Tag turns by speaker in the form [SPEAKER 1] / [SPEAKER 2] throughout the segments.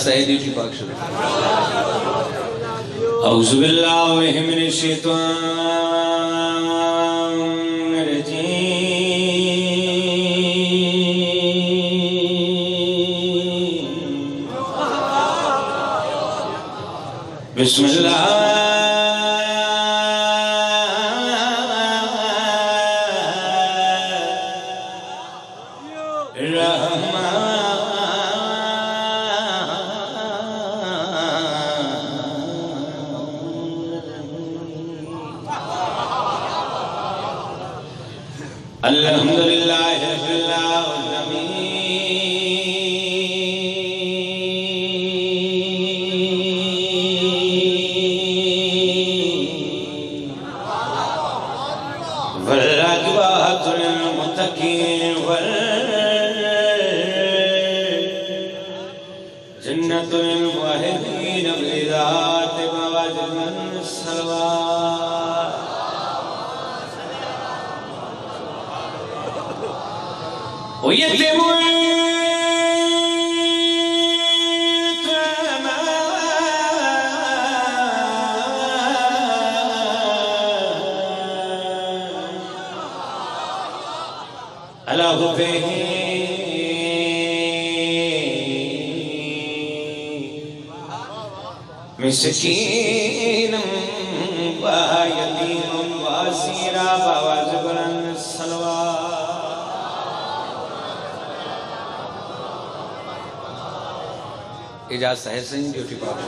[SPEAKER 1] سہیدی کی پاک شروع اعوذ باللہ من الشیطان الرجیم بسم اللہ الحمدللہ رب العالمین والعاقبۃ للمتقین والجنۃ للموحدین بذات مواجب الصلوات ويتم على غفه مسكين ويتيم واسيرا بواجب الصلوات اجازت ہے سنگ ڈیوٹی پاک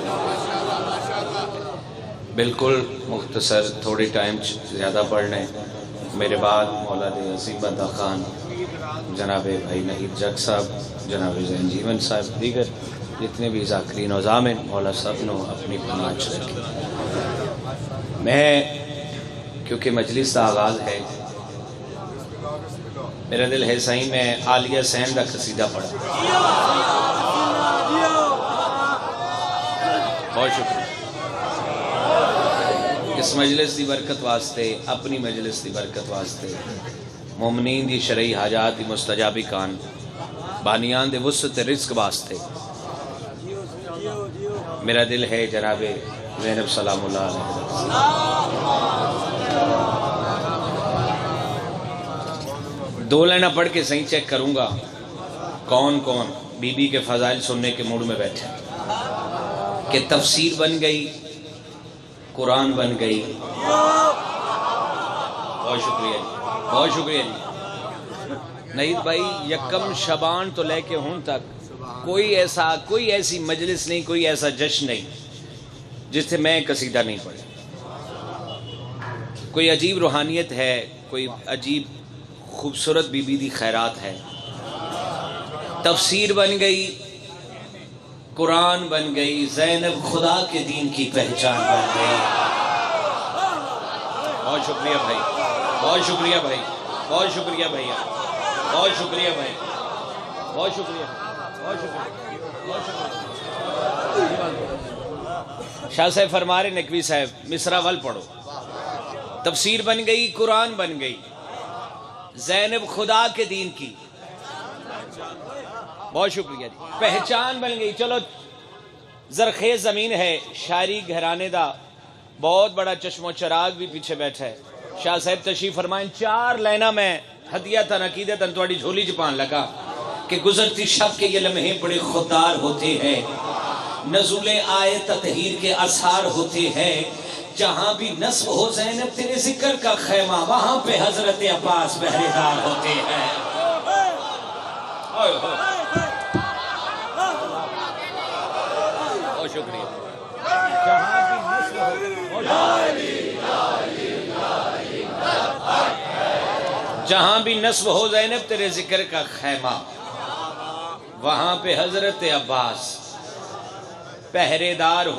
[SPEAKER 1] بالکل مختصر تھوڑی ٹائم زیادہ پڑھ لیں میرے بعد مولا دے عصیب عطا خان جناب بھائی نہید جگ صاحب جناب زین جیون صاحب دیگر جتنے بھی ذاکرین و ضامن مولا صاحب نے اپنی پناہ رکھی میں کیونکہ مجلس کا آغاز ہے میرا دل ہے سائیں میں عالیہ سین کا قصیدہ پڑھا بہت شکریہ اس مجلس دی برکت واسطے اپنی مجلس دی برکت واسطے مومنین دی شرعی حاجات دی مستجابی کان بانیان دے وسط رزق واسطے میرا دل ہے جناب زینب سلام اللہ علیہ دو لائنہ پڑھ کے صحیح چیک کروں گا کون کون بی بی کے فضائل سننے کے موڈ میں بیٹھے کہ تفسیر بن گئی قرآن بن گئی بہت شکریہ جی بہت شکریہ جی نہید بھائی یکم شبان تو لے کے ہوں تک کوئی ایسی مجلس نہیں کوئی ایسا جشن نہیں جس سے میں قصیدہ نہیں پڑھا کوئی عجیب روحانیت ہے کوئی عجیب خوبصورت بی بی دی خیرات ہے تفسیر بن گئی قرآن بن گئی زینب خدا کے دین کی پہچان بن گئی بہت شکریہ بھائی بہت شکریہ بھائی بہت شکریہ بھیا بہت شکریہ بھائی بہت شکریہ بہت شکریہ شاہ صاحب فرما رہے نقوی صاحب مصرع ول پڑھو تفسیر بن گئی قرآن بن گئی زینب خدا کے دین کی بہت شکریہ جی پہچان بن گئی چلو زرخیز زمین ہے شاعری گھرانے دا بہت بڑا چشم و چراغ بھی پیچھے بیٹھا ہے شاہ صاحب تشریف فرمائیں 4 لائنہ میں ہدیہ تن عقیدت تن تواڈی جھولی چپان لگا کہ گزرتی شب کے یہ لمحے بڑے خوددار ہوتے ہیں نزول آئے تطہیر کے اثار ہوتے ہیں جہاں بھی نصب ہو زینب تیرے ذکر کا خیمہ وہاں پہ حضرت عباس پہرے دار ہوتے ہیں بہت شکریہ جہاں بھی نصب ہو زینب تیرے ذکر کا خیمہ وہاں پہ حضرت عباس پہرے دار